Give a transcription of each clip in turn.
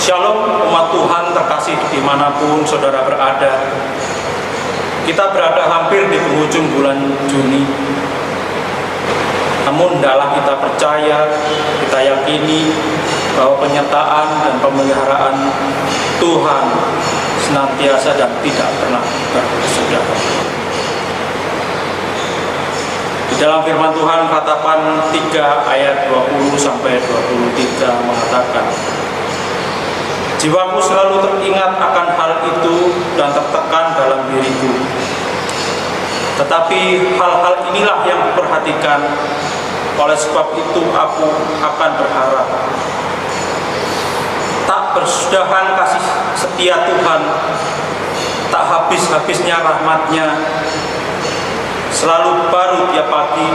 Shalom umat Tuhan terkasih dimanapun saudara berada. Kita berada hampir di penghujung bulan Juni. Namun hendaklah kita percaya, kita yakini bahwa penyertaan dan pemeliharaan Tuhan senantiasa dan tidak pernah berkesudahan. Di dalam firman Tuhan Ratapan 3 ayat 20 sampai 23 mengatakan, jiwaku selalu teringat akan hal itu dan tertekan dalam diriku. Tetapi hal-hal inilah yang kuperhatikan, oleh sebab itu aku akan berharap. Tak bersudahan kasih setia Tuhan, tak habis-habisnya rahmat-Nya, selalu baru tiap pagi,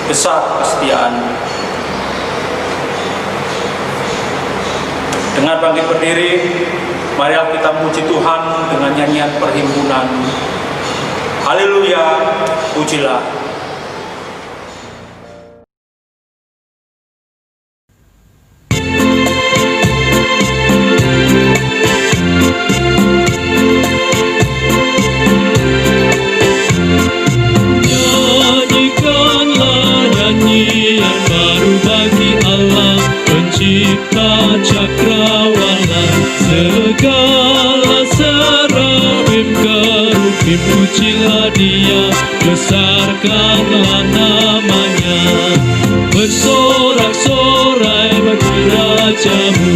besar kesetiaan-Nya. Dengan bangkit berdiri, marilah kita muji Tuhan dengan nyanyian perhimpunan. Haleluya, pujilah. Nyanyikanlah nyanyian baru bagi Allah, pencipta cakrawala. Segala serafim kerubim pujilah Dia, besarkanlah namanya. Bersorak-sorai bagi Rajamu,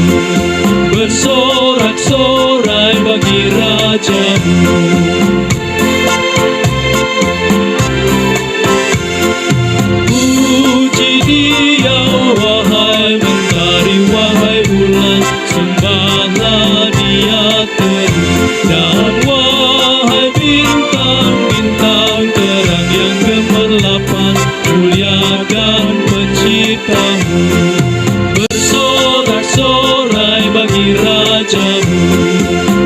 bersorak-sorai bagi Rajamu. Puji Dia, wahai mentari, wahai bulan, sembahlah Dia terus. Dan wahai bintang-bintang terang yang gemerlapan, muliakan Penciptamu. Bersorak-sorai bagi Rajamu,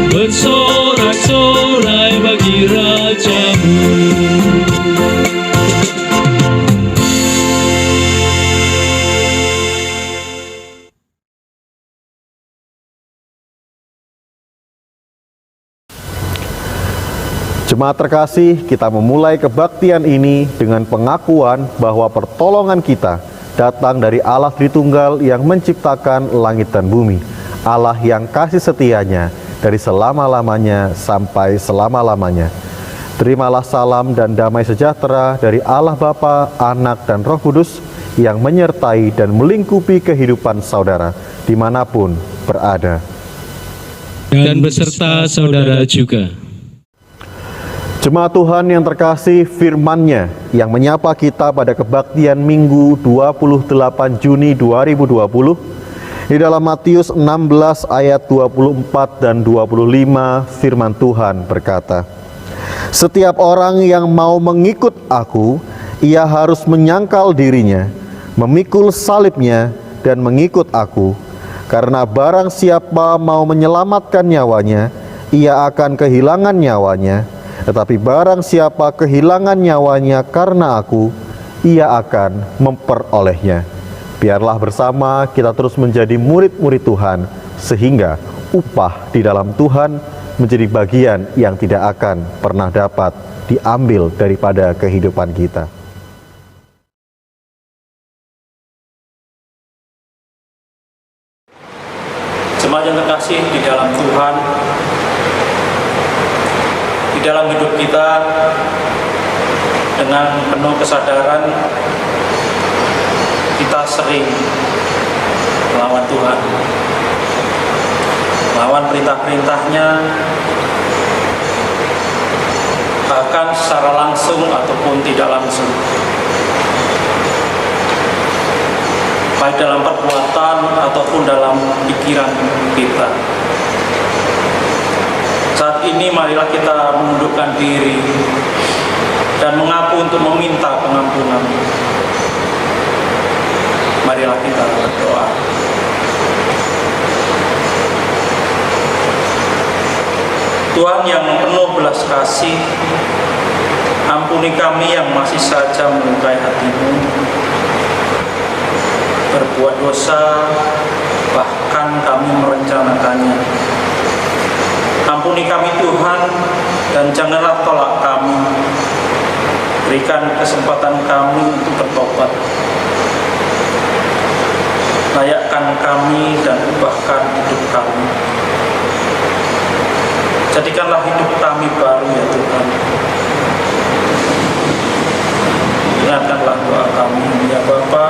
bersorak-sorai bagi Rajamu. Jemaat terkasih, kita memulai kebaktian ini dengan pengakuan bahwa pertolongan kita datang dari Allah Tritunggal yang menciptakan langit dan bumi, Allah yang kasih setianya dari selama-lamanya sampai selama-lamanya. Terimalah salam dan damai sejahtera dari Allah Bapa, Anak, dan Roh Kudus yang menyertai dan melingkupi kehidupan saudara dimanapun berada. Dan beserta saudara juga. Jemaat Tuhan yang terkasih, firman-Nya yang menyapa kita pada kebaktian Minggu 28 Juni 2020 di dalam Matius 16 ayat 24 dan 25, firman Tuhan berkata, setiap orang yang mau mengikut aku, ia harus menyangkal dirinya, memikul salibnya dan mengikut aku. Karena barang siapa mau menyelamatkan nyawanya, ia akan kehilangan nyawanya. Tetapi barang siapa kehilangan nyawanya karena aku, ia akan memperolehnya. Biarlah bersama kita terus menjadi murid-murid Tuhan, sehingga upah di dalam Tuhan menjadi bagian yang tidak akan pernah dapat diambil daripada kehidupan kita. Jemaat yang terkasih di dalam Tuhan, di dalam hidup kita dengan penuh kesadaran kita sering melawan Tuhan, melawan perintah-perintahnya, bahkan secara langsung ataupun tidak langsung, baik dalam perbuatan ataupun dalam pikiran kita. Saat ini marilah kita menundukkan diri dan mengaku untuk meminta pengampunan. Marilah kita berdoa. Tuhan yang penuh belas kasih, ampuni kami yang masih saja melukai hati-Mu, berbuat berbuat dosa, bahkan kami merencanakannya. Ampuni kami Tuhan, dan janganlah tolak kami. Berikan kesempatan kami untuk bertobat. Layakkan kami dan ubahkan hidup kami. Jadikanlah hidup kami baru ya Tuhan. Dengarkanlah doa kami ya Bapa.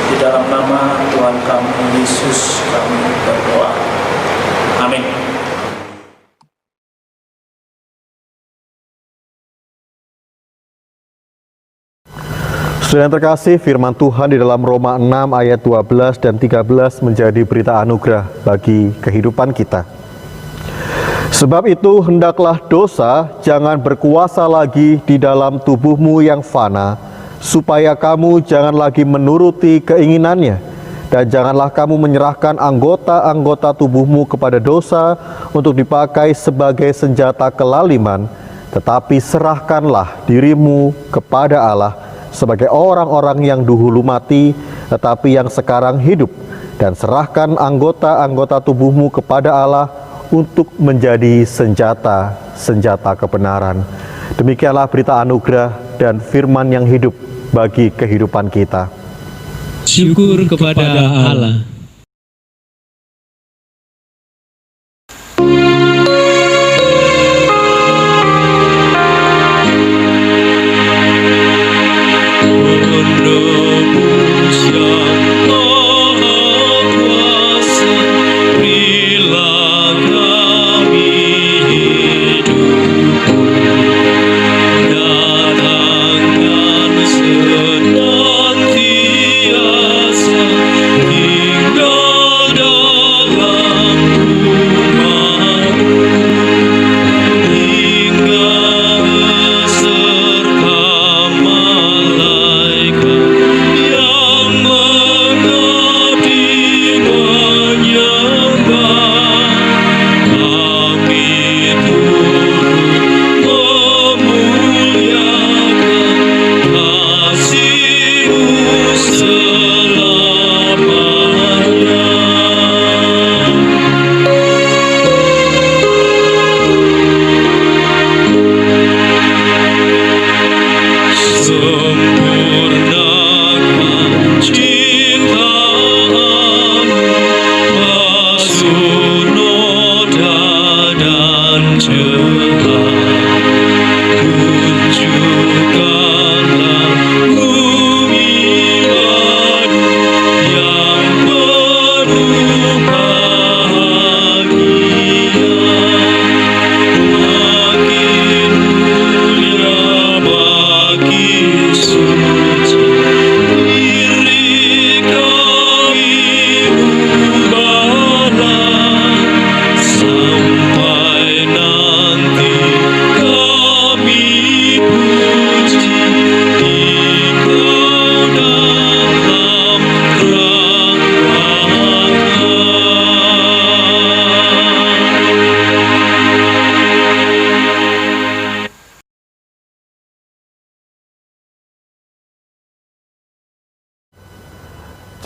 Di dalam nama Tuhan kami Yesus kami berdoa. Amin. Saudara yang terkasih, firman Tuhan di dalam Roma 6 ayat 12 dan 13 menjadi berita anugerah bagi kehidupan kita. Sebab itu hendaklah dosa jangan berkuasa lagi di dalam tubuhmu yang fana, supaya kamu jangan lagi menuruti keinginannya, dan janganlah kamu menyerahkan anggota-anggota tubuhmu kepada dosa untuk dipakai sebagai senjata kelaliman, tetapi serahkanlah dirimu kepada Allah sebagai orang-orang yang dahulu mati, tetapi yang sekarang hidup, dan serahkan anggota-anggota tubuhmu kepada Allah untuk menjadi senjata kebenaran. Demikianlah berita anugerah dan firman yang hidup bagi kehidupan kita. Syukur kepada Allah.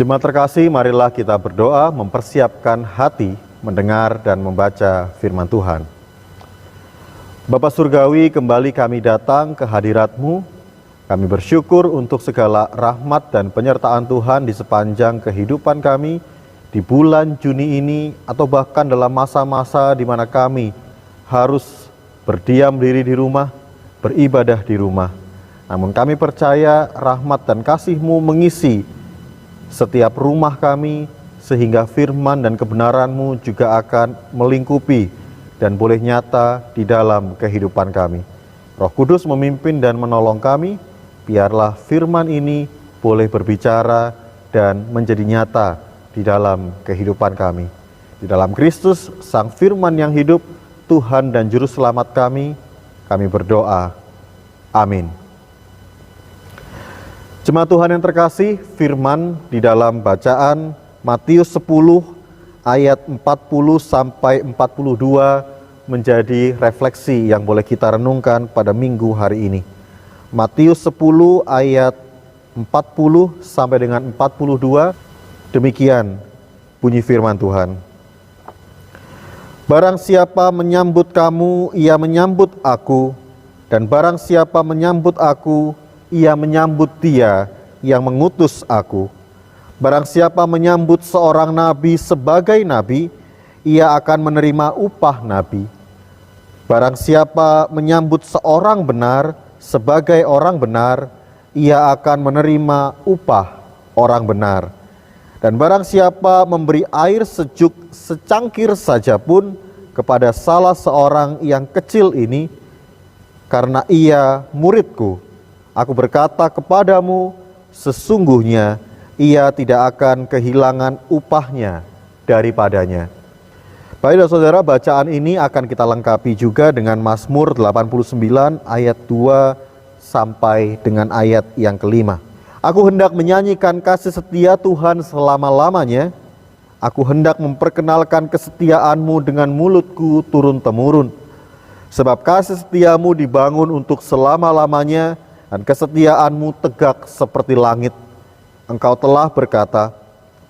Jemaat terkasih, marilah kita berdoa mempersiapkan hati mendengar dan membaca firman Tuhan. Bapa Surgawi, kembali kami datang ke hadirat-Mu. Kami bersyukur untuk segala rahmat dan penyertaan Tuhan di sepanjang kehidupan kami di bulan Juni ini, atau bahkan dalam masa-masa di mana kami harus berdiam diri di rumah, beribadah di rumah. Namun kami percaya rahmat dan kasih-Mu mengisi setiap rumah kami, sehingga firman dan kebenaran-Mu juga akan melingkupi dan boleh nyata di dalam kehidupan kami. Roh Kudus memimpin dan menolong kami, biarlah firman ini boleh berbicara dan menjadi nyata di dalam kehidupan kami. Di dalam Kristus, Sang Firman yang hidup, Tuhan dan Juru Selamat kami berdoa. Amin. Jemaat Tuhan yang terkasih, firman di dalam bacaan Matius 10 ayat 40 sampai 42 menjadi refleksi yang boleh kita renungkan pada minggu hari ini. Matius 10 ayat 40 sampai dengan 42 Demikian bunyi firman Tuhan. Barang siapa menyambut kamu, ia menyambut aku, dan barang siapa menyambut aku, ia menyambut Dia yang mengutus aku. Barang siapa menyambut seorang nabi sebagai nabi, ia akan menerima upah nabi. Barang siapa menyambut seorang benar sebagai orang benar, ia akan menerima upah orang benar. Dan barang siapa memberi air sejuk secangkir saja pun kepada salah seorang yang kecil ini, karena ia muridku, aku berkata kepadamu, sesungguhnya ia tidak akan kehilangan upahnya daripadanya. Baik dan saudara, bacaan ini akan kita lengkapi juga dengan Mazmur 89 ayat 2 sampai dengan ayat yang kelima. Aku hendak menyanyikan kasih setia Tuhan selama-lamanya. Aku hendak memperkenalkan kesetiaan-Mu dengan mulutku turun-temurun. Sebab kasih setiamu dibangun untuk selama-lamanya, dan kesetiaan-Mu tegak seperti langit. Engkau telah berkata,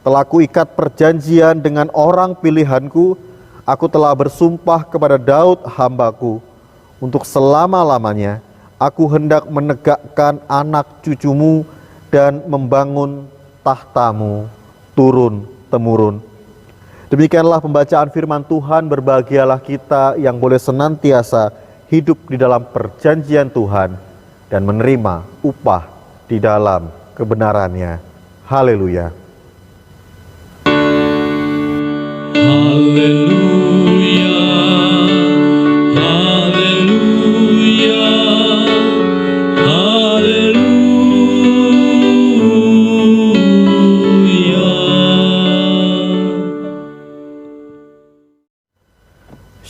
telah kuikat perjanjian dengan orang pilihanku, aku telah bersumpah kepada Daud hamba-Ku, untuk selama-lamanya aku hendak menegakkan anak cucumu dan membangun tahta-Mu turun-temurun. Demikianlah pembacaan firman Tuhan. Berbahagialah kita yang boleh senantiasa hidup di dalam perjanjian Tuhan dan menerima upah di dalam kebenarannya. Haleluya. Haleluya, haleluya, haleluya.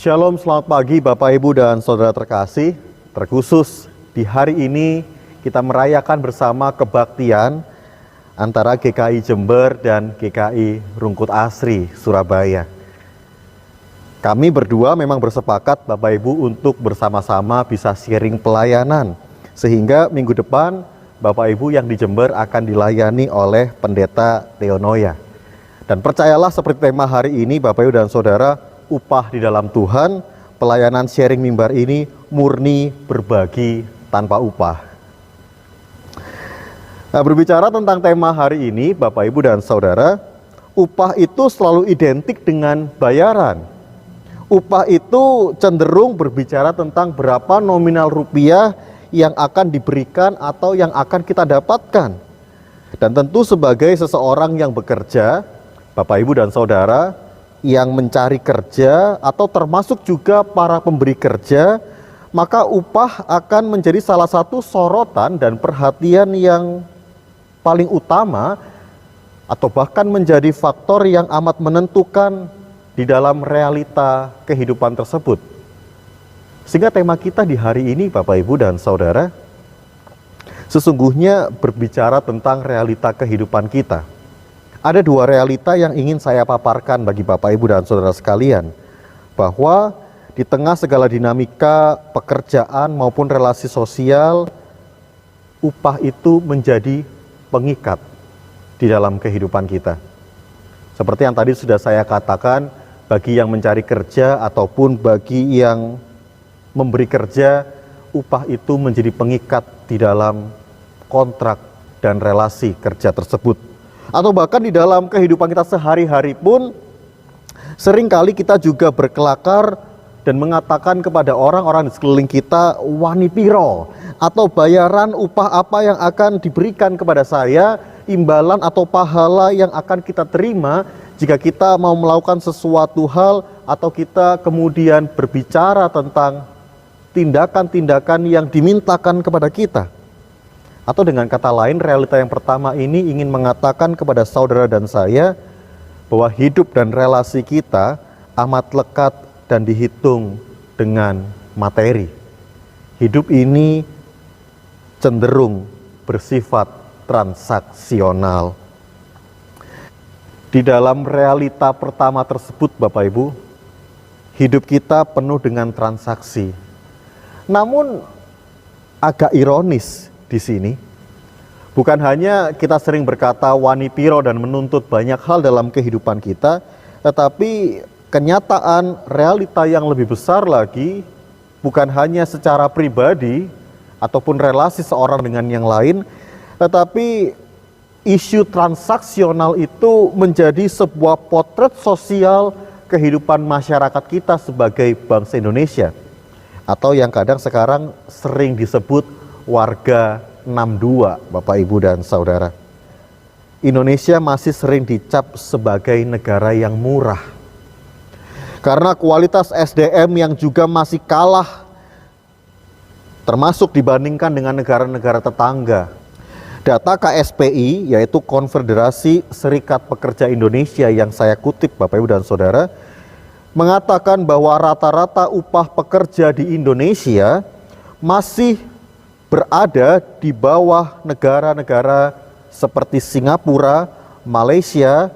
Shalom, selamat pagi Bapak Ibu dan Saudara terkasih. Terkhusus di hari ini kita merayakan bersama kebaktian antara GKI Jember dan GKI Rungkut Asri Surabaya. Kami berdua memang bersepakat Bapak Ibu untuk bersama-sama bisa sharing pelayanan, sehingga minggu depan Bapak Ibu yang di Jember akan dilayani oleh Pendeta Theonoya. Dan percayalah seperti tema hari ini Bapak Ibu dan Saudara, upah di dalam Tuhan, pelayanan sharing mimbar ini murni berbagi tanpa upah. Nah, berbicara tentang tema hari ini Bapak Ibu dan Saudara, upah itu selalu identik dengan bayaran. Upah itu cenderung berbicara tentang berapa nominal rupiah yang akan diberikan atau yang akan kita dapatkan. Dan tentu sebagai seseorang yang bekerja, Bapak Ibu dan Saudara, yang mencari kerja atau termasuk juga para pemberi kerja, maka upah akan menjadi salah satu sorotan dan perhatian yang paling utama atau bahkan menjadi faktor yang amat menentukan di dalam realita kehidupan tersebut. Sehingga tema kita di hari ini Bapak Ibu dan Saudara sesungguhnya berbicara tentang realita kehidupan kita. Ada dua realita yang ingin saya paparkan bagi Bapak Ibu dan Saudara sekalian, bahwa di tengah segala dinamika pekerjaan maupun relasi sosial, upah itu menjadi pengikat di dalam kehidupan kita. Seperti yang tadi sudah saya katakan, bagi yang mencari kerja ataupun bagi yang memberi kerja, upah itu menjadi pengikat di dalam kontrak dan relasi kerja tersebut. Atau bahkan di dalam kehidupan kita sehari-hari pun seringkali kita juga berkelakar dan mengatakan kepada orang-orang di sekeliling kita, wani piro, atau bayaran upah apa yang akan diberikan kepada saya, imbalan atau pahala yang akan kita terima jika kita mau melakukan sesuatu hal atau kita kemudian berbicara tentang tindakan-tindakan yang dimintakan kepada kita. Atau dengan kata lain, realita yang pertama ini ingin mengatakan kepada saudara dan saya bahwa hidup dan relasi kita amat lekat dan dihitung dengan materi. Hidup ini cenderung bersifat transaksional. Di dalam realita pertama tersebut Bapak Ibu, hidup kita penuh dengan transaksi. Namun agak ironis di sini Bukan hanya kita sering berkata wani piro dan menuntut banyak hal dalam kehidupan kita, tetapi kenyataan realita yang lebih besar lagi, bukan hanya secara pribadi ataupun relasi seorang dengan yang lain, tetapi isu transaksional itu menjadi sebuah potret sosial kehidupan masyarakat kita sebagai bangsa Indonesia, atau yang kadang sekarang sering disebut warga 62, Bapak Ibu dan Saudara. Indonesia masih sering dicap sebagai negara yang murah karena kualitas SDM yang juga masih kalah termasuk dibandingkan dengan negara-negara tetangga. Data KSPI, yaitu Konfederasi Serikat Pekerja Indonesia yang saya kutip Bapak Ibu dan Saudara, mengatakan bahwa rata-rata upah pekerja di Indonesia masih berada di bawah negara-negara seperti Singapura, Malaysia,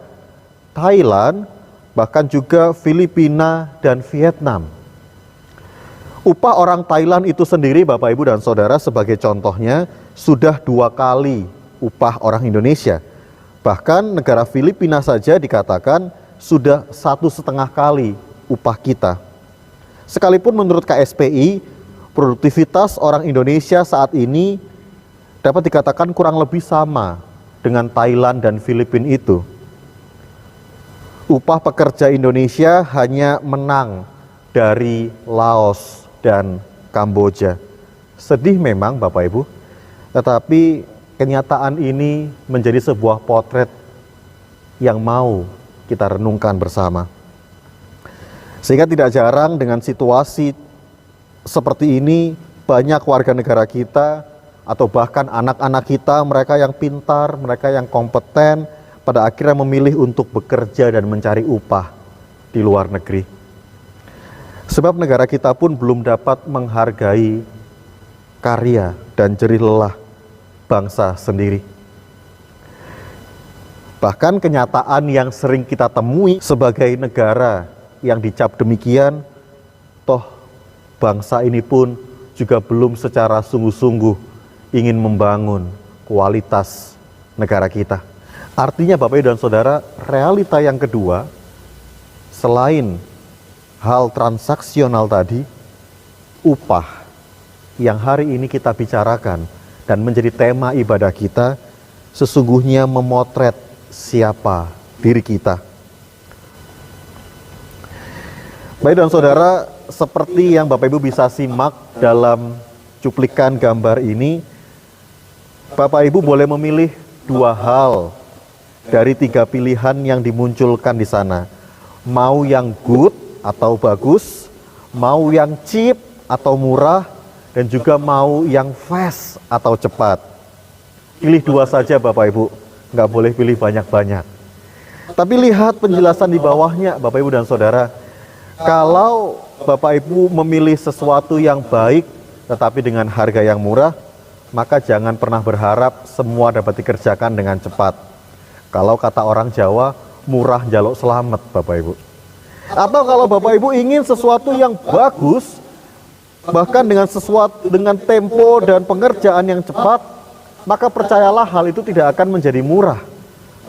Thailand, bahkan juga Filipina dan Vietnam. Upah orang Thailand itu sendiri Bapak Ibu dan Saudara sebagai contohnya sudah 2 kali upah orang Indonesia. Bahkan negara Filipina saja dikatakan sudah 1,5 kali upah kita. Sekalipun menurut KSPI, produktivitas orang Indonesia saat ini dapat dikatakan kurang lebih sama dengan Thailand dan Filipina itu. Upah pekerja Indonesia hanya menang dari Laos dan Kamboja. Sedih memang Bapak Ibu, tetapi kenyataan ini menjadi sebuah potret yang mau kita renungkan bersama. Sehingga tidak jarang dengan situasi seperti ini, banyak warga negara kita atau bahkan anak-anak kita, mereka yang pintar, mereka yang kompeten, pada akhirnya memilih untuk bekerja dan mencari upah di luar negeri. Sebab negara kita pun belum dapat menghargai karya dan jerih lelah bangsa sendiri. Bahkan kenyataan yang sering kita temui sebagai negara yang dicap demikian, toh bangsa ini pun juga belum secara sungguh-sungguh ingin membangun kualitas negara kita. Artinya Bapak Ibu dan Saudara, realita yang kedua, selain hal transaksional tadi, upah yang hari ini kita bicarakan dan menjadi tema ibadah kita, sesungguhnya memotret siapa diri kita. Baik dan Saudara, seperti yang Bapak Ibu bisa simak dalam cuplikan gambar ini, Bapak Ibu boleh memilih 2 hal dari 3 pilihan yang dimunculkan di sana. Mau yang good atau bagus, mau yang cheap atau murah, dan juga mau yang fast atau cepat. Pilih 2 saja Bapak Ibu, nggak boleh pilih banyak-banyak. Tapi lihat penjelasan di bawahnya Bapak Ibu dan Saudara. Kalau Bapak Ibu memilih sesuatu yang baik tetapi dengan harga yang murah, maka jangan pernah berharap semua dapat dikerjakan dengan cepat. Kalau kata orang Jawa, murah njaluk selamat Bapak Ibu. Atau kalau Bapak Ibu ingin sesuatu yang bagus, bahkan dengan tempo dan pengerjaan yang cepat, maka percayalah hal itu tidak akan menjadi murah.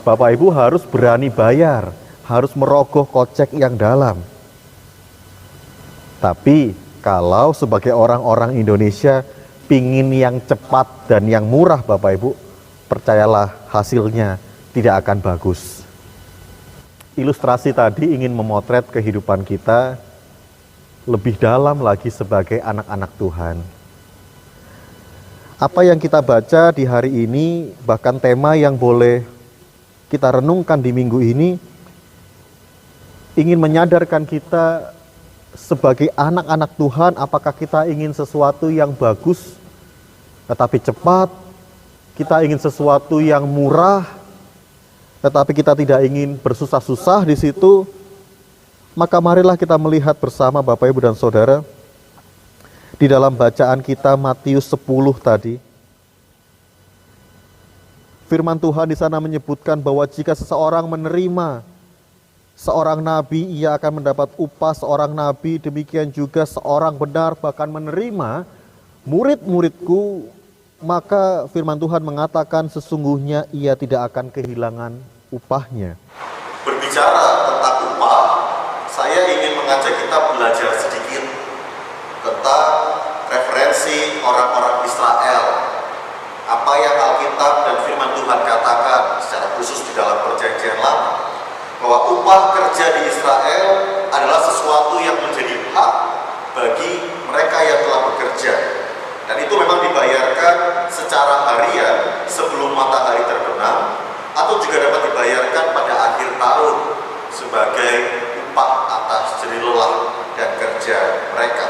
Bapak Ibu harus berani bayar, harus merogoh kocek yang dalam. Tapi kalau sebagai orang-orang Indonesia pingin yang cepat dan yang murah Bapak Ibu, percayalah hasilnya tidak akan bagus. Ilustrasi tadi ingin memotret kehidupan kita lebih dalam lagi sebagai anak-anak Tuhan. Apa yang kita baca di hari ini, bahkan tema yang boleh kita renungkan di minggu ini, ingin menyadarkan kita sebagai anak-anak Tuhan, apakah kita ingin sesuatu yang bagus tetapi cepat, kita ingin sesuatu yang murah tetapi kita tidak ingin bersusah-susah di situ. Maka marilah kita melihat bersama Bapak Ibu dan Saudara di dalam bacaan kita Matius 10 tadi. Firman Tuhan di sana menyebutkan bahwa jika seseorang menerima seorang nabi, ia akan mendapat upah seorang nabi. Demikian juga seorang benar bahkan menerima murid-muridku, maka firman Tuhan mengatakan sesungguhnya ia tidak akan kehilangan upahnya. Berbicara tentang upah, saya ingin mengajak kita belajar sedikit tentang referensi orang-orang Israel. Apa yang Alkitab dan firman Tuhan katakan secara khusus di dalam Perjanjian Lama, bahwa upah kerja di Israel adalah sesuatu yang menjadi hak bagi mereka yang telah bekerja. Dan itu memang dibayarkan secara harian sebelum matahari terbenam, atau juga dapat dibayarkan pada akhir tahun sebagai upah atas jerih lelah dan kerja mereka.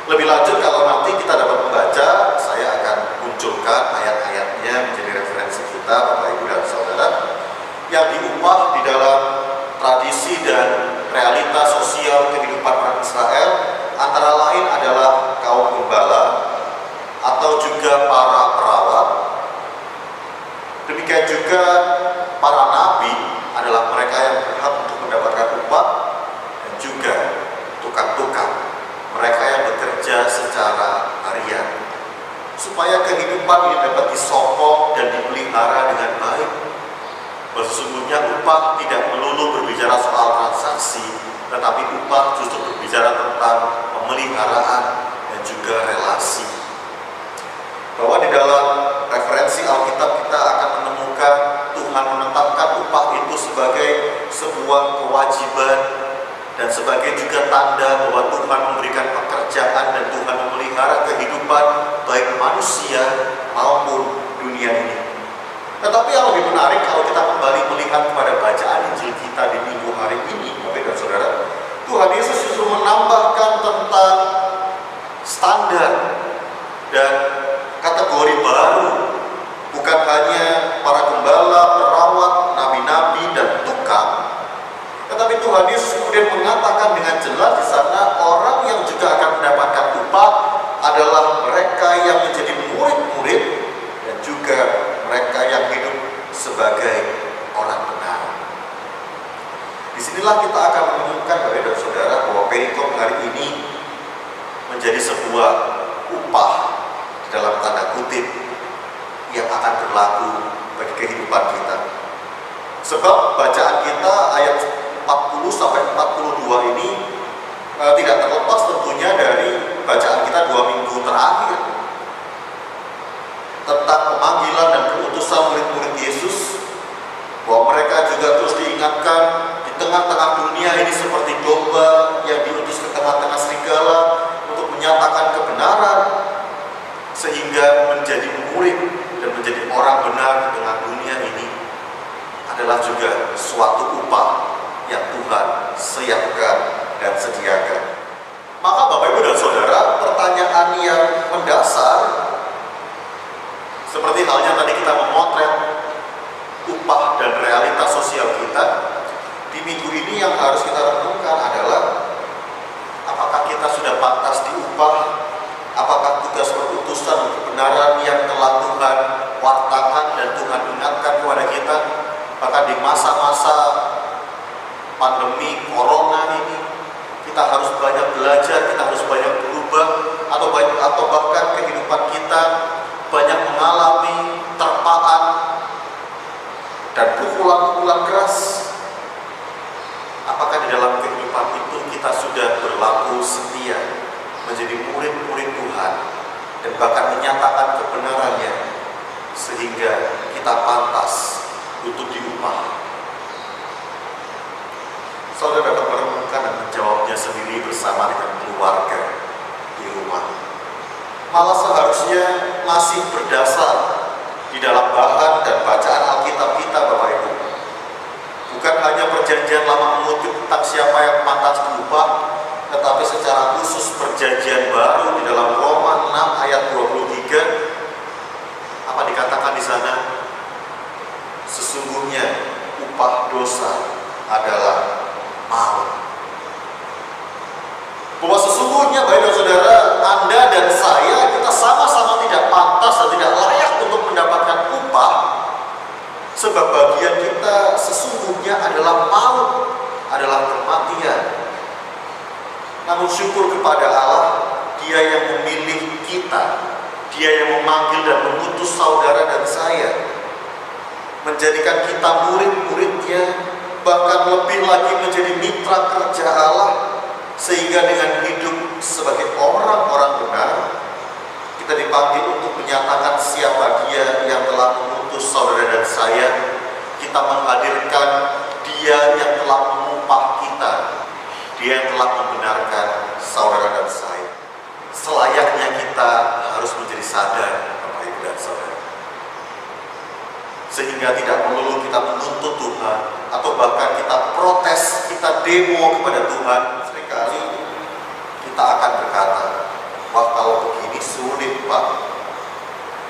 Lebih lanjut, kalau nanti kita dapat membaca, saya akan munculkan ayat-ayatnya menjadi referensi kita, Bapak Ibu dan Saudara, yang diupah di dalam tradisi dan realitas sosial kehidupan orang Israel, antara lain adalah kaum gembala atau juga para perawat. Demikian juga para nabi adalah mereka yang berhak untuk mendapatkan upah, dan juga tukang-tukang, mereka yang bekerja secara harian, supaya kehidupan ini dapat disokong dan dipelihara dengan baik. Sesungguhnya upah tidak melulu berbicara soal transaksi, tetapi upah justru berbicara tentang pemeliharaan dan juga relasi. Bahwa di dalam referensi Alkitab kita akan menemukan Tuhan menetapkan upah itu sebagai sebuah kewajiban dan sebagai juga tanda bahwa Tuhan memberikan pekerjaan dan Tuhan memelihara kehidupan baik manusia maupun dunia ini. Tetapi yang lebih menarik kalau kita kembali melihat kepada bacaan Injil kita di minggu hari ini, Bapak dan Saudara, Tuhan Yesus justru menambahkan tentang standar dan kategori baru, bukan hanya para gembala, perawat, nabi-nabi, dan tukang, tetapi Tuhan Yesus kemudian mengatakan dengan jelas di sana orang yang juga akan mendapatkan upah adalah mereka yang menjadi murid-murid dan juga mereka yang hidup sebagai orang benar. Disinilah kita akan menemukan, Bapak dan Saudara, bahwa perikop hari ini menjadi sebuah upah dalam tanda kutip yang akan berlaku bagi kehidupan kita. Sebab bacaan kita ayat 40 sampai 42 ini tidak terlepas tentunya dari bacaan kita 2 minggu terakhir tentang pemanggilan dan keutusan murid-murid Yesus, bahwa mereka juga terus diingatkan di tengah-tengah dunia ini seperti domba yang diutus ke tengah-tengah serigala untuk menyatakan kebenaran, sehingga menjadi murid dan menjadi orang benar di tengah dunia ini adalah juga suatu upah yang Tuhan siapkan dan sediakan. Maka Bapak Ibu dan Saudara, pertanyaan yang mendasar seperti halnya tadi kita memotret upah dan realitas sosial kita di minggu ini, yang harus kita renungkan adalah apakah kita sudah pantas diupah? Apakah tugas perutusan kebenaran yang telah Tuhan wartakan dan Tuhan ingatkan kepada kita, bahkan di masa-masa pandemi corona ini, kita harus banyak belajar, kita harus banyak berubah, atau bahkan kehidupan kita banyak mengalami terpaan dan pukulan-pukulan keras. Apakah di dalam kehidupan itu kita sudah berlaku setia, menjadi murid-murid Tuhan, dan bahkan menyatakan kebenarannya, sehingga kita pantas untuk diupah? Saudara dapat merenungkan dan menjawabnya sendiri bersama dengan keluarga di rumah. Malah seharusnya masih berdasar di dalam bahan dan bacaan Alkitab kita, Bapak Ibu. Bukan hanya Perjanjian Lama mengutip tentang siapa yang pantas diupah, tetapi secara khusus Perjanjian Baru di dalam Roma 6 ayat 23, apa dikatakan di sana? Sesungguhnya upah dosa adalah maut. Bahwa sesungguhnya, baik dan saudara, Anda dan saya, kita sama-sama tidak pantas dan tidak layak untuk mendapatkan upah, sebab bagian kita sesungguhnya adalah maut, adalah kematian. Namun syukur kepada Allah, Dia yang memilih kita Dia yang memanggil dan mengutus saudara dan saya, menjadikan kita murid-muridnya, bahkan lebih lagi menjadi mitra kerja Allah, sehingga dengan hidup sebagai orang-orang benar, kita dipanggil untuk menyatakan siapa Dia yang telah mengutus saudara dan saya. Kita menghadirkan Dia yang telah mengupah kita, Dia yang telah membenarkan saudara dan saya. Selayaknya kita harus menjadi sadar, Bapak Ibu dan Saudara, sehingga tidak melulu kita menuntut Tuhan atau bahkan kita protes, kita demo kepada Tuhan. Seringkali kita akan berkata, wah kalau begini sulit Pak.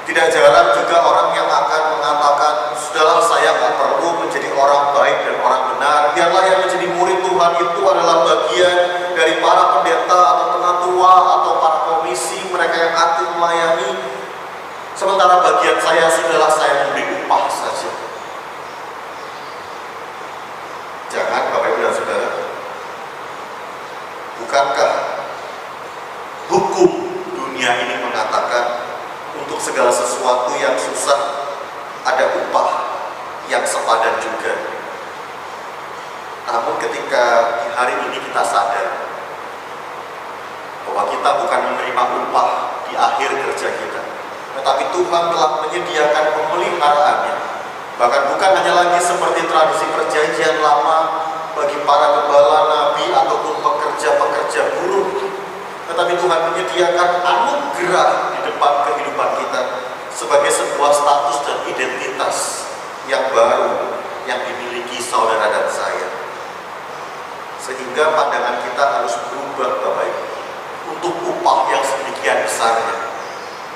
Tidak jarang juga orang yang akan mengatakan, sudahlah saya nggak perlu menjadi orang baik dan orang benar, biarlah yang menjadi murid Tuhan itu adalah bagian dari para pendeta atau penatua atau para komisi, mereka yang aktif melayani. Sementara bagian saya sudahlah saya memberi upah saja. Jangan Bapak Ibu dan Saudara, bukankah hukum dunia ini mengatakan untuk segala sesuatu yang susah ada upah yang sepadan juga. Namun ketika di hari ini kita sadar bahwa kita bukan menerima upah di akhir kerja kita, tetapi Tuhan telah menyediakan pemeliharaannya. Bahkan bukan hanya lagi seperti tradisi perjanjian lama bagi para gembala, nabi, ataupun pekerja-pekerja buruh, tetapi Tuhan menyediakan anugerah di depan kehidupan kita sebagai sebuah status dan identitas yang baru yang dimiliki saudara dan saya. Sehingga pandangan kita harus berubah Bapak Ibu, untuk upah yang sedemikian besarnya.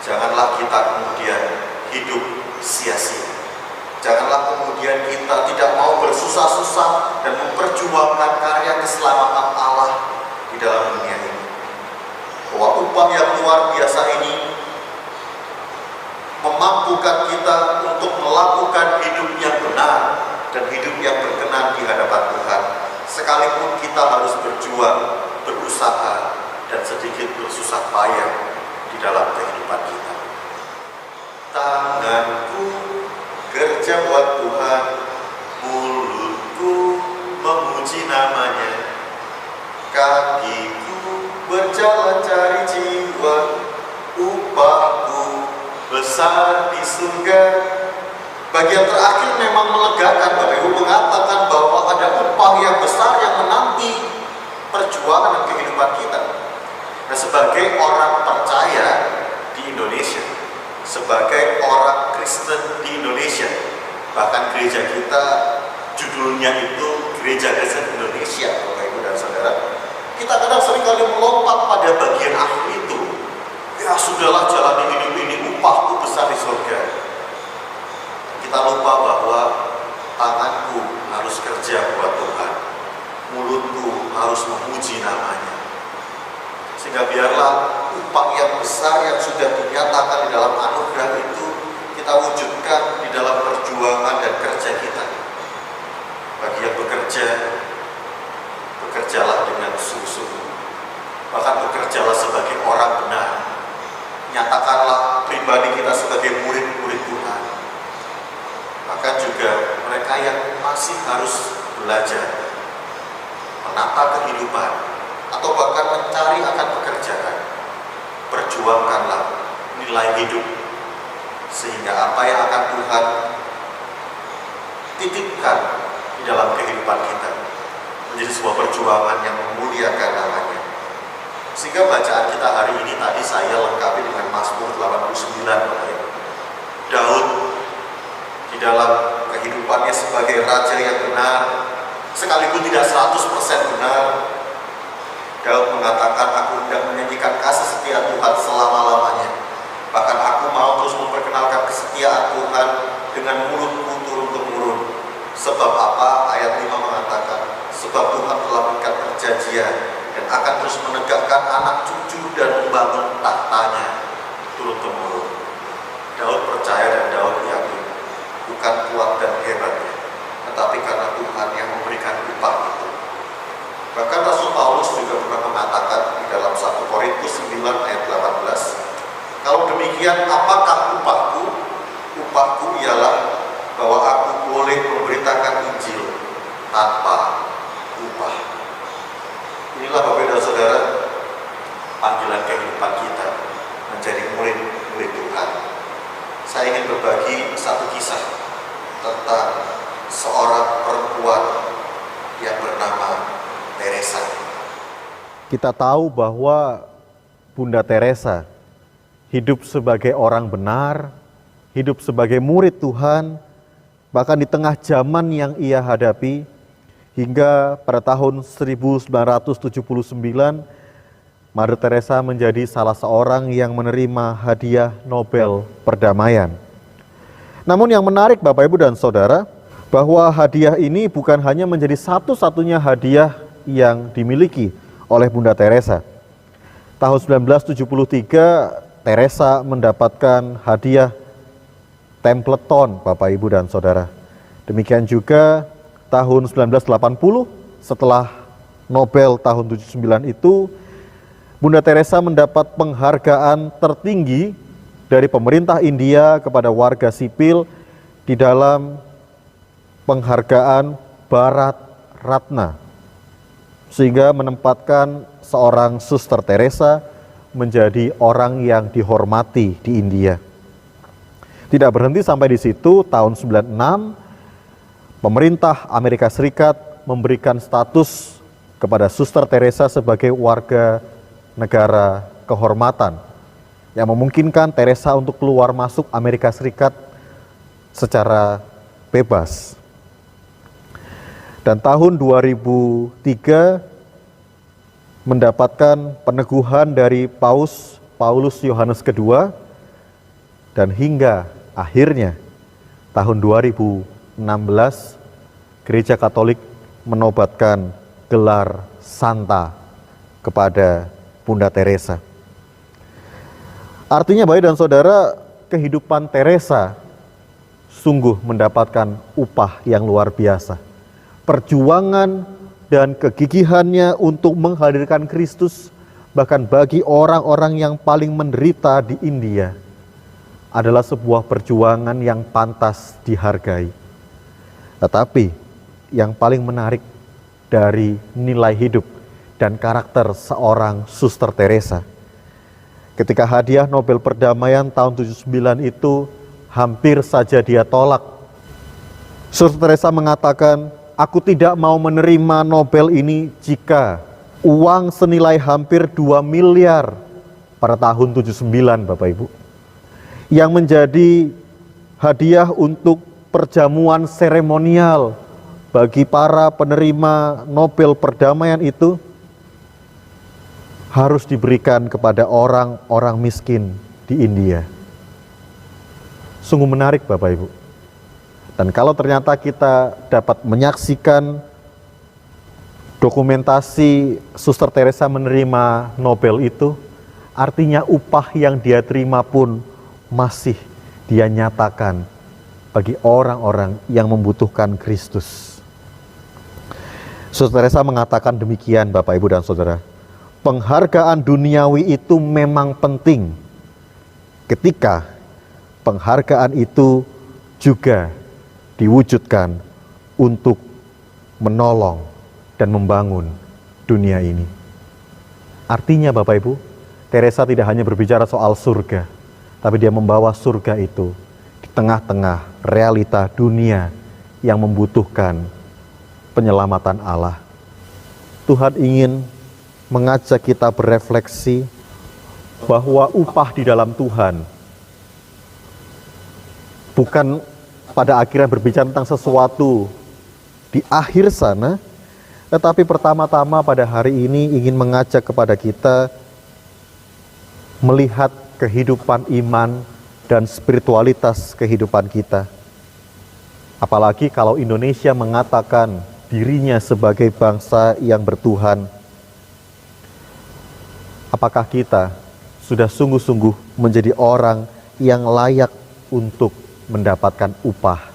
Janganlah kita kemudian hidup sia-sia. Janganlah kemudian kita tidak mau bersusah-susah dan memperjuangkan karya keselamatan Allah di dalam dunia ini. Bahwa upah yang luar biasa ini memampukan kita untuk melakukan hidup yang benar dan hidup yang berkenan di hadapan Tuhan, sekalipun kita harus berjuang, berusaha, dan sedikit bersusah payah di dalam kehidupan kita. Tanganku kerja buat Tuhan, mulutku memuji namanya, kakiku berjalan cari jiwa, upahku besar di surga. Bagian terakhir memang melegakan. Bapak Ibu mengatakan bahwa ada upah yang besar yang menanti perjuangan dan kehidupan kita. Nah, sebagai orang percaya di Indonesia, sebagai orang Kristen di Indonesia, bahkan gereja kita judulnya itu Gereja Kristen Indonesia, Bapak Ibu dan Saudara, kita kadang seringkali melompat pada bagian akhir itu. Ya sudahlah, jalani hidup ini, upahku besar di surga. Kita lupa bahwa tanganku harus kerja buat Tuhan, mulutku harus memuji namanya. Sehingga biarlah upah yang besar yang sudah dinyatakan di dalam anugerah itu kita wujudkan di dalam perjuangan dan kerja kita. Bagi yang bekerja, bekerjalah dengan sungguh-sungguh. Bahkan bekerjalah sebagai orang benar. Nyatakanlah pribadi kita sebagai murid-murid Tuhan. Bahkan juga mereka yang masih harus belajar menata kehidupan atau bahkan mencari akan pekerjaan, perjuangkanlah nilai hidup, sehingga apa yang akan Tuhan titipkan di dalam kehidupan kita menjadi sebuah perjuangan yang memuliakan namanya. Sehingga bacaan kita hari ini tadi saya lengkapi dengan Mazmur 89, Bapak Ibu. Daud di dalam kehidupannya sebagai raja yang benar, sekalipun tidak 100% benar, Daud mengatakan, aku hendak menyanyikan kasih setia Tuhan selama-lamanya. Bahkan aku mau terus memperkenalkan kesetiaan Tuhan dengan mulutku turun-temurun. Sebab apa? Ayat 5 mengatakan, sebab Tuhan telah mengikat perjanjian dan akan terus menegakkan anak cucu dan membangun tahtanya turun-temurun. Daud percaya dan Daud yakin, bukan kuat dan hebatnya, tetapi karena Tuhan yang memberikan upah itu. Bahkan Rasul Paulus juga pernah mengatakan di dalam 1 Korintus 9 ayat 18, Kalau demikian, apakah upahku? Upahku ialah bahwa aku boleh memberitakan Injil tanpa upah. Inilah Bapak dan Saudara, panggilan kehidupan kita menjadi murid-murid Tuhan. Saya ingin berbagi satu kisah tentang seorang perempuan yang bernama Teresa. Kita tahu bahwa Bunda Teresa hidup sebagai orang benar, hidup sebagai murid Tuhan, bahkan di tengah zaman yang ia hadapi, hingga pada tahun 1979, Mother Teresa menjadi salah seorang yang menerima hadiah Nobel Perdamaian. Namun yang menarik Bapak Ibu dan Saudara, bahwa hadiah ini bukan hanya menjadi satu-satunya hadiah yang dimiliki oleh Bunda Teresa. Tahun 1973, Teresa mendapatkan hadiah Templeton, Bapak Ibu dan Saudara. Demikian juga tahun 1980, setelah Nobel tahun 79 itu, Bunda Teresa mendapat penghargaan tertinggi dari pemerintah India kepada warga sipil di dalam penghargaan Bharat Ratna, sehingga menempatkan seorang Suster Teresa menjadi orang yang dihormati di India. Tidak berhenti sampai di situ, tahun 96 pemerintah Amerika Serikat memberikan status kepada Suster Teresa sebagai warga negara kehormatan yang memungkinkan Teresa untuk keluar masuk Amerika Serikat secara bebas. Dan tahun 2003 mendapatkan peneguhan dari Paulus Yohanes II, dan hingga akhirnya tahun 2016 Gereja Katolik menobatkan gelar Santa kepada Bunda Teresa. Artinya Bapak dan Saudara, kehidupan Teresa sungguh mendapatkan upah yang luar biasa. Perjuangan dan kegigihannya untuk menghadirkan Kristus bahkan bagi orang-orang yang paling menderita di India adalah sebuah perjuangan yang pantas dihargai. Tetapi yang paling menarik dari nilai hidup dan karakter seorang Suster Teresa, ketika hadiah Nobel Perdamaian tahun 79 itu hampir saja dia tolak, Suster Teresa mengatakan, "Aku tidak mau menerima Nobel ini jika uang senilai hampir 2 miliar pada tahun 79, Bapak Ibu, yang menjadi hadiah untuk perjamuan seremonial bagi para penerima Nobel Perdamaian itu harus diberikan kepada orang-orang miskin di India." Sungguh menarik Bapak Ibu. Dan kalau ternyata kita dapat menyaksikan dokumentasi Suster Teresa menerima Nobel itu, artinya upah yang dia terima pun masih dia nyatakan bagi orang-orang yang membutuhkan Kristus. Suster Teresa mengatakan demikian Bapak Ibu dan Saudara, penghargaan duniawi itu memang penting ketika penghargaan itu juga diwujudkan untuk menolong dan membangun dunia ini. Artinya Bapak Ibu, Teresa tidak hanya berbicara soal surga, tapi dia membawa surga itu di tengah-tengah realita dunia yang membutuhkan penyelamatan Allah. Tuhan ingin mengajak kita berefleksi bahwa upah di dalam Tuhan bukan pada akhirnya berbicara tentang sesuatu di akhir sana, tetapi pertama-tama pada hari ini ingin mengajak kepada kita melihat kehidupan iman dan spiritualitas kehidupan kita. Apalagi kalau Indonesia mengatakan dirinya sebagai bangsa yang bertuhan. Apakah kita sudah sungguh-sungguh menjadi orang yang layak untuk mendapatkan upah?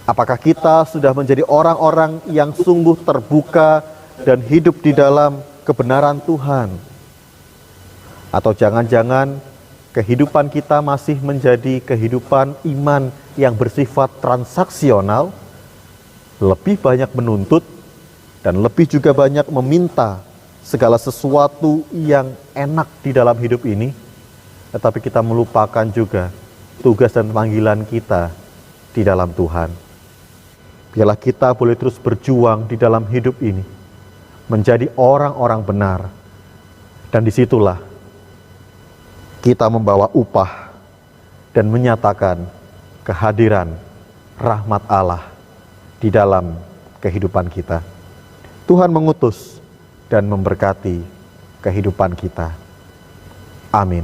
Apakah kita sudah menjadi orang-orang yang sungguh terbuka dan hidup di dalam kebenaran Tuhan? Atau jangan-jangan kehidupan kita masih menjadi kehidupan iman yang bersifat transaksional, lebih banyak menuntut dan lebih juga banyak meminta segala sesuatu yang enak di dalam hidup ini, tetapi kita melupakan juga tugas dan panggilan kita di dalam Tuhan. Biarlah kita boleh terus berjuang di dalam hidup ini, menjadi orang-orang benar, dan disitulah kita membawa upah dan menyatakan kehadiran rahmat Allah di dalam kehidupan kita. Tuhan mengutus dan memberkati kehidupan kita. Amin.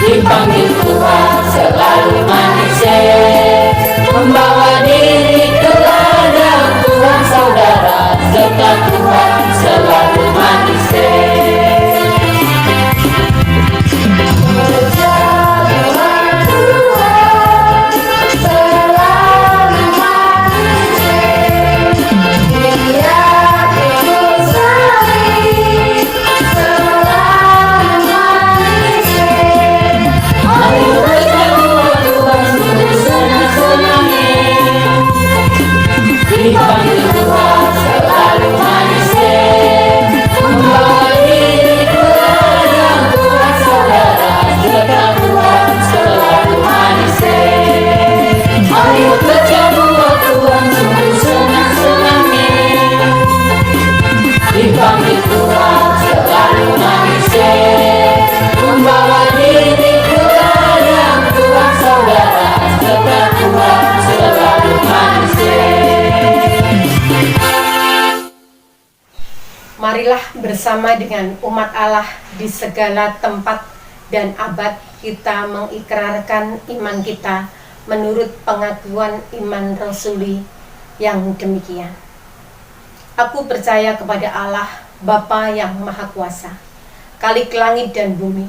Dipanggil Tuhan selalu manis, membawa diri ke ladang Tuhan, saudara dekat Tuhan selalu manis. Dipanggil Tuhan selalu manis, membawa diri ke ladang Tuhan, saudara dekat Tuhan selalu manis. Ayo kerja buat Tuhan sungguh senang-senangnya. Dipanggil Tuhan selalu manis, membawa diri ke ladang Tuhan, saudara dekat Tuhan selalu manis. Marilah bersama dengan umat Allah di segala tempat dan abad kita mengikrarkan iman kita menurut pengakuan iman rasuli yang demikian. Aku percaya kepada Allah, Bapa yang Maha Kuasa, Khalik langit dan bumi,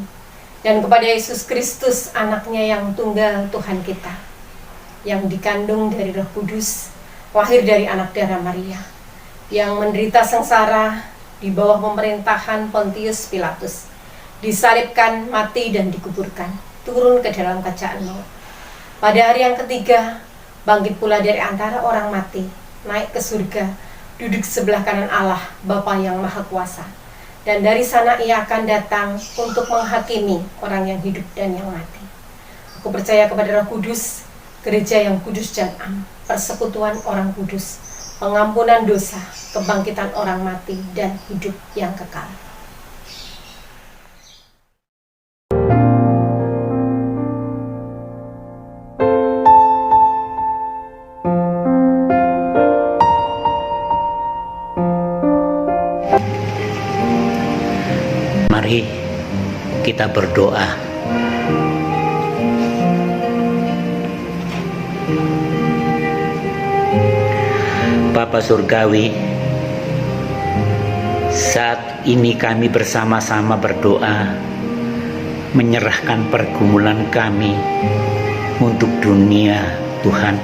dan kepada Yesus Kristus, anaknya yang tunggal Tuhan kita, yang dikandung dari Roh Kudus, lahir dari anak darah Maria, yang menderita sengsara di bawah pemerintahan Pontius Pilatus, disalibkan, mati dan dikuburkan, turun ke dalam kerajaan maut. Pada hari yang ketiga, bangkit pula dari antara orang mati, naik ke surga, duduk sebelah kanan Allah, Bapa yang Maha Kuasa. Dan dari sana ia akan datang untuk menghakimi orang yang hidup dan yang mati. Aku percaya kepada Roh Kudus, gereja yang kudus dan am, persekutuan orang kudus, pengampunan dosa, kebangkitan orang mati, dan hidup yang kekal. Mari kita berdoa. Bapa Surgawi, saat ini kami bersama-sama berdoa, menyerahkan pergumulan kami untuk dunia, Tuhan,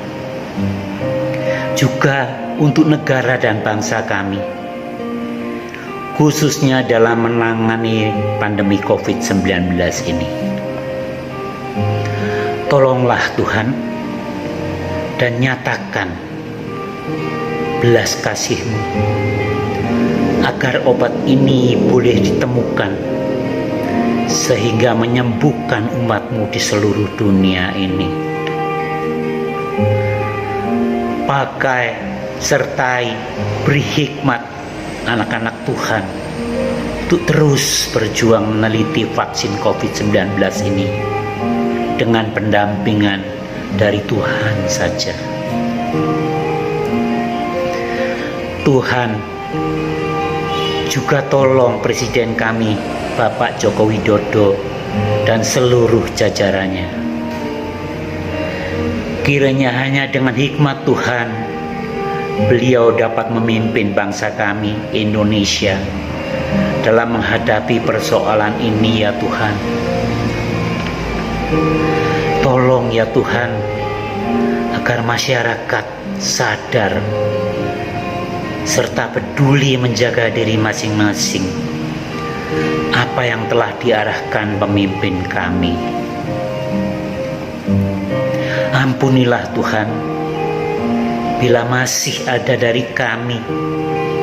juga untuk negara dan bangsa kami, khususnya dalam menangani pandemi COVID-19 ini. Tolonglah Tuhan, dan nyatakan belas kasih-Mu, agar obat ini boleh ditemukan, sehingga menyembuhkan umat-Mu di seluruh dunia ini. Pakai, sertai, beri hikmat anak-anak Tuhan untuk terus berjuang meneliti vaksin COVID-19 ini, dengan pendampingan dari Tuhan saja. Tuhan juga tolong Presiden kami, Bapak Joko Widodo, dan seluruh jajarannya. Kiranya hanya dengan hikmat Tuhan, beliau dapat memimpin bangsa kami, Indonesia, dalam menghadapi persoalan ini ya Tuhan. Tolong ya Tuhan, agar masyarakat sadar serta peduli menjaga diri masing-masing apa yang telah diarahkan pemimpin kami. Ampunilah Tuhan, bila masih ada dari kami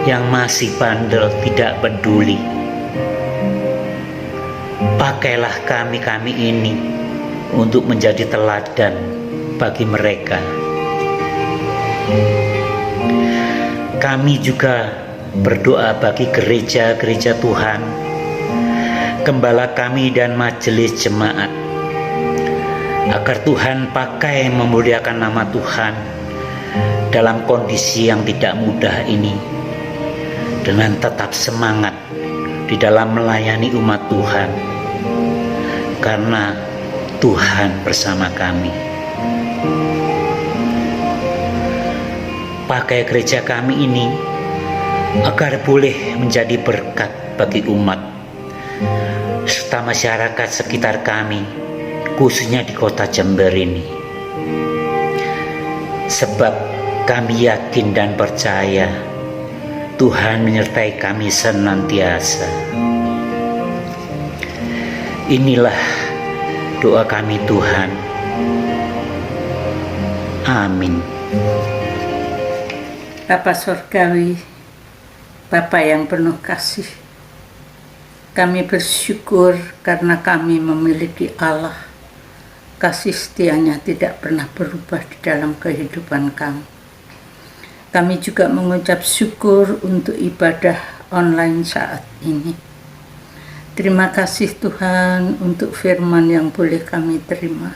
yang masih bandel tidak peduli. Pakailah kami ini untuk menjadi teladan bagi mereka. Kami juga berdoa bagi gereja-gereja Tuhan, gembala kami dan majelis jemaat, agar Tuhan pakai memuliakan nama Tuhan dalam kondisi yang tidak mudah ini, dengan tetap semangat di dalam melayani umat Tuhan, karena Tuhan bersama kami. Pakai gereja kami ini agar boleh menjadi berkat bagi umat serta masyarakat sekitar kami, khususnya di kota Jember ini. Sebab kami yakin dan percaya Tuhan menyertai kami senantiasa. Inilah doa kami Tuhan. Amin. Bapa Surgawi, Bapa yang penuh kasih, kami bersyukur karena kami memiliki Allah. Kasih setianya tidak pernah berubah di dalam kehidupan kami. Kami juga mengucap syukur untuk ibadah online saat ini. Terima kasih Tuhan untuk firman yang boleh kami terima,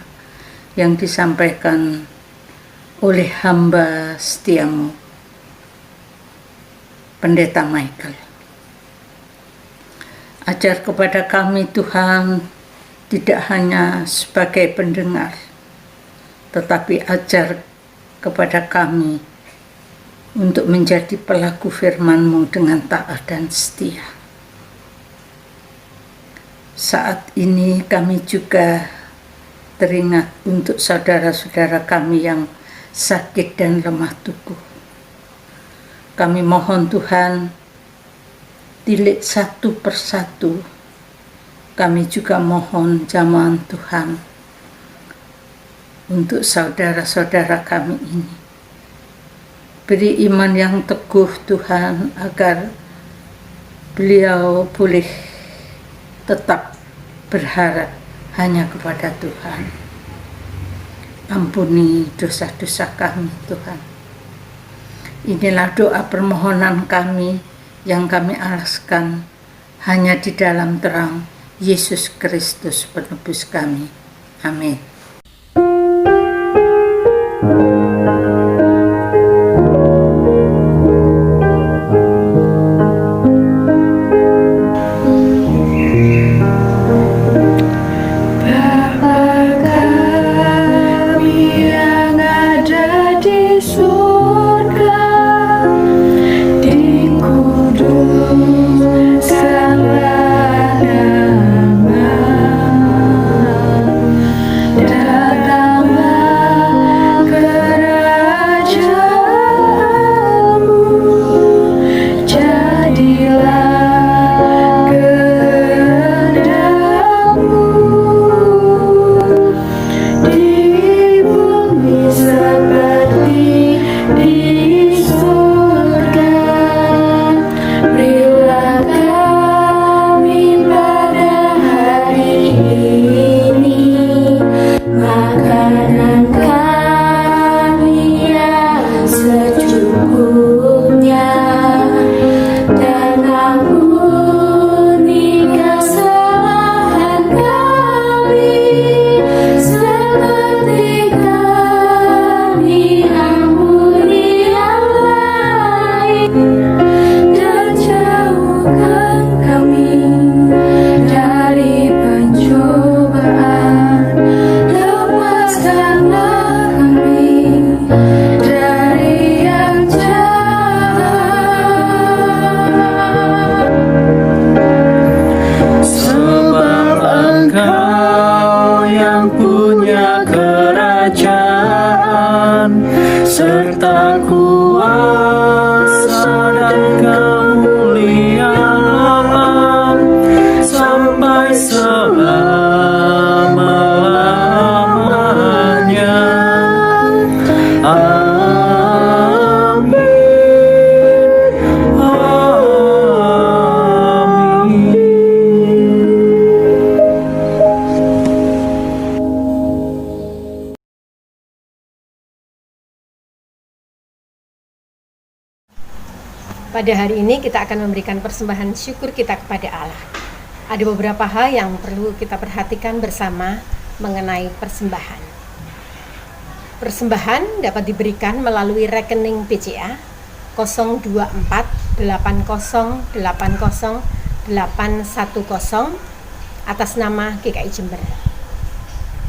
yang disampaikan oleh hamba setiamu, Pendeta Michael. Ajar kepada kami Tuhan, tidak hanya sebagai pendengar, tetapi ajar kepada kami untuk menjadi pelaku firman-Mu dengan taat dan setia. Saat ini kami juga teringat untuk saudara-saudara kami yang sakit dan lemah tubuh. Kami mohon Tuhan, tilik satu persatu. Kami juga mohon jamaah Tuhan untuk saudara-saudara kami ini. Beri iman yang teguh Tuhan, agar beliau boleh tetap berharap hanya kepada Tuhan. Ampuni dosa-dosa kami Tuhan. Inilah doa permohonan kami yang kami alaskan hanya di dalam terang Yesus Kristus penebus kami. Amin. Pada hari ini kita akan memberikan persembahan syukur kita kepada Allah. Ada beberapa hal yang perlu kita perhatikan bersama mengenai persembahan. Persembahan dapat diberikan melalui rekening BCA 02480808010 atas nama GKI Jember.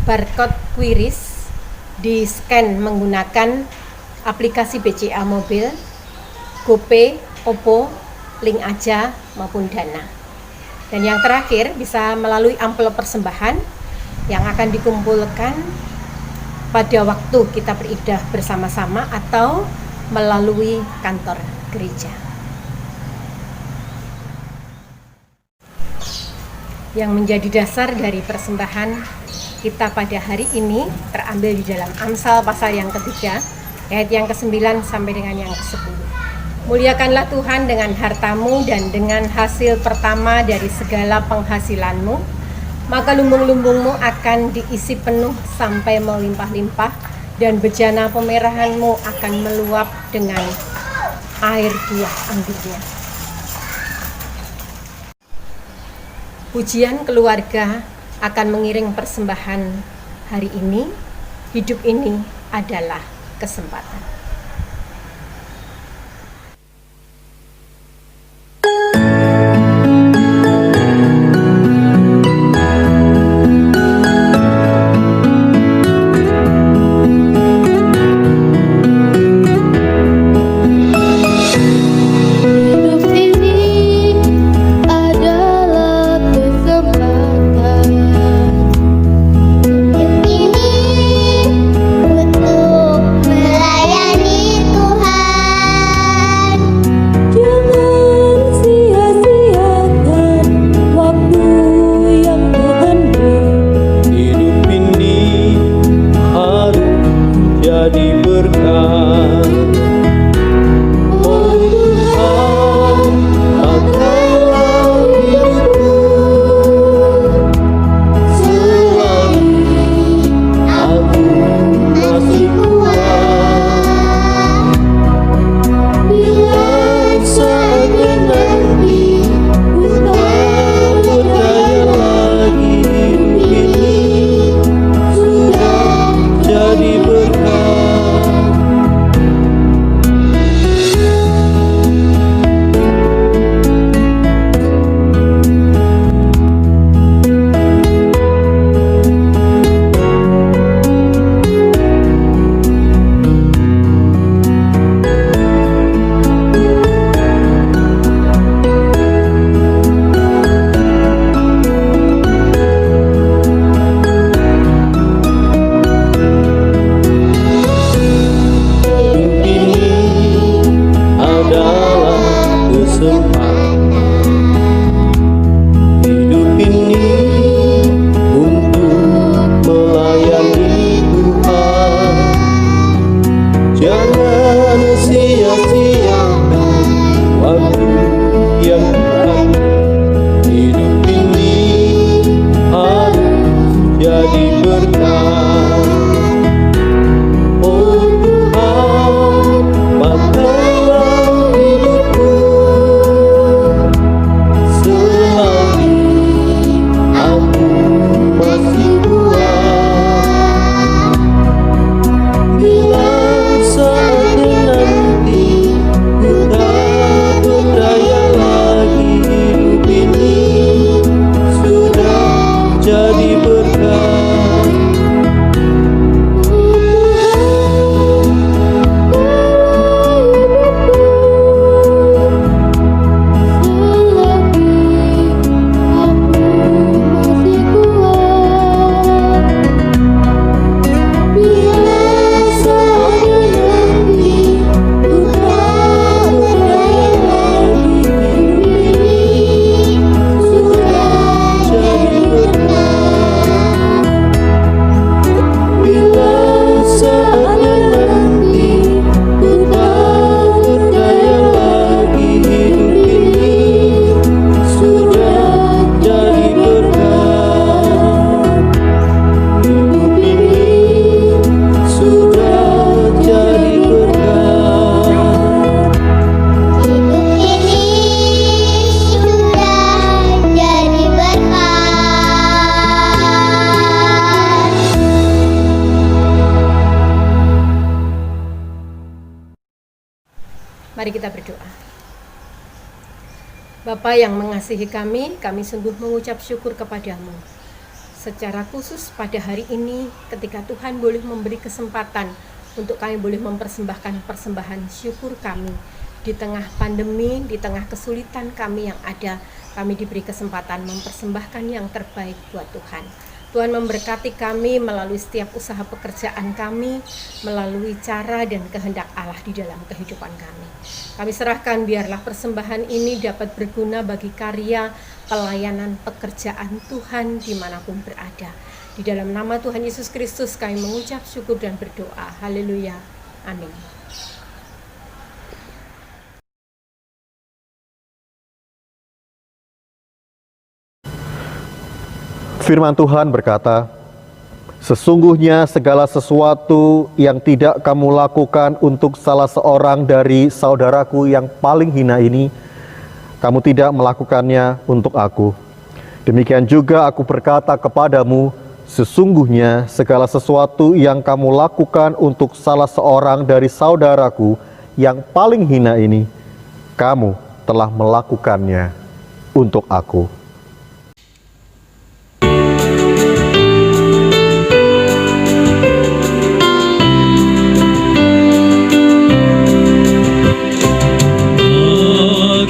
Barcode QRIS di-scan menggunakan aplikasi BCA Mobil, GoPay, Oppo, Link Aja maupun Dana. Dan yang terakhir bisa melalui amplop persembahan yang akan dikumpulkan pada waktu kita beribadah bersama-sama atau melalui kantor gereja. Yang menjadi dasar dari persembahan kita pada hari ini terambil di dalam Amsal pasal yang ketiga, ayat yang ke-9 sampai dengan yang ke-10. Muliakanlah Tuhan dengan hartamu dan dengan hasil pertama dari segala penghasilanmu, maka lumbung-lumbungmu akan diisi penuh sampai melimpah-limpah, dan bejana pemerahanmu akan meluap dengan air buah anggurnya. Pujian keluarga akan mengiring persembahan hari ini. Hidup ini adalah kesempatan. Bapa yang mengasihi kami sungguh mengucap syukur kepadamu. Secara khusus pada hari ini ketika Tuhan boleh memberi kesempatan untuk kami boleh mempersembahkan persembahan syukur kami. Di tengah pandemi, di tengah kesulitan kami yang ada, kami diberi kesempatan mempersembahkan yang terbaik buat Tuhan. Tuhan memberkati kami melalui setiap usaha pekerjaan kami, melalui cara dan kehendak Allah di dalam kehidupan kami. Kami serahkan biarlah persembahan ini dapat berguna bagi karya, pelayanan, pekerjaan Tuhan dimanapun berada. Di dalam nama Tuhan Yesus Kristus kami mengucap syukur dan berdoa. Haleluya. Amin. Firman Tuhan berkata, "Sesungguhnya segala sesuatu yang tidak kamu lakukan untuk salah seorang dari saudaraku yang paling hina ini, kamu tidak melakukannya untuk aku. Demikian juga aku berkata kepadamu, sesungguhnya segala sesuatu yang kamu lakukan untuk salah seorang dari saudaraku yang paling hina ini, kamu telah melakukannya untuk aku."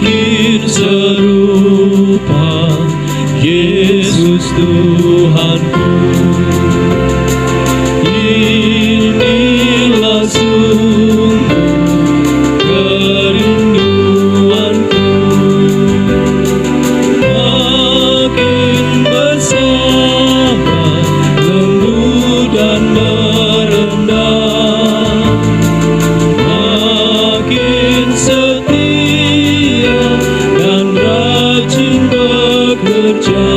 Makin serupa Yesus Tuhanku, inilah sungguh kerinduanku. Makin bersabar, lembut dan merendah, makin setia dan rajin bekerja.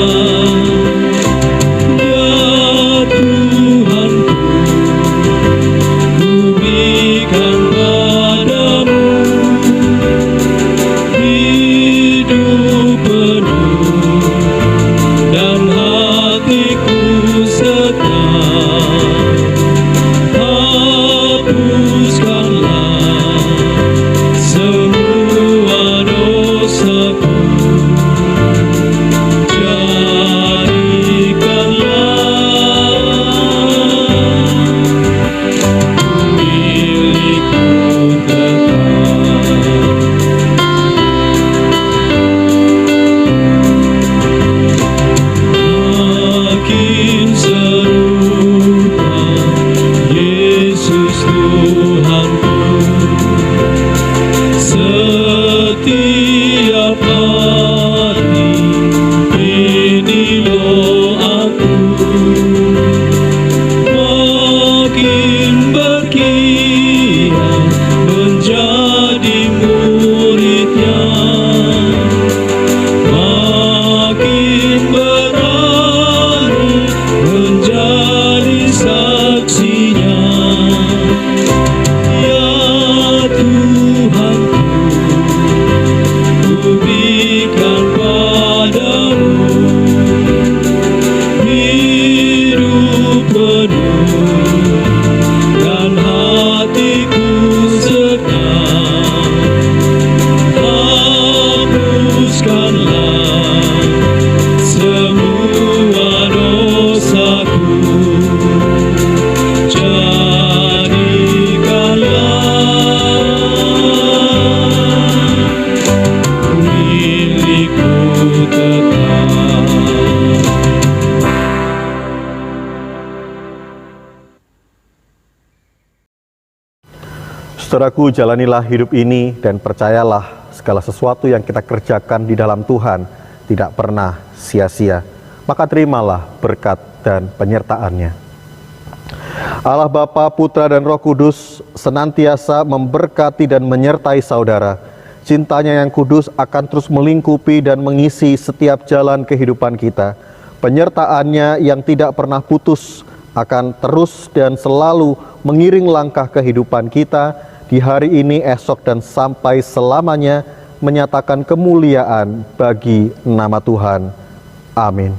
Ya Tuhanku, ku berikan padamu hidup penuh dan hatiku setia. Hapuskanlah semua dosaku, jadikanlah milikku tetap. Makin serupa Yesus Tuhanku, setiap hari ini loh aku makin berkiat menjadi muridnya, makin berani menjadi saksinya. Ya Tuhanku, ku berikan padamu hidup penuh dan hatiku setia. Hapuskanlah semua dosaku, jadikanlah milikku tetap. Saudaraku, jalanilah hidup ini dan percayalah segala sesuatu yang kita kerjakan di dalam Tuhan tidak pernah sia-sia. Maka terimalah berkat dan penyertaan-Nya. Allah Bapa, Putra dan Roh Kudus senantiasa memberkati dan menyertai saudara. Cintanya yang kudus akan terus melingkupi dan mengisi setiap jalan kehidupan kita. Penyertaan-Nya yang tidak pernah putus akan terus dan selalu mengiring langkah kehidupan kita di hari ini, esok, dan sampai selamanya, menyatakan kemuliaan bagi nama Tuhan. Amin.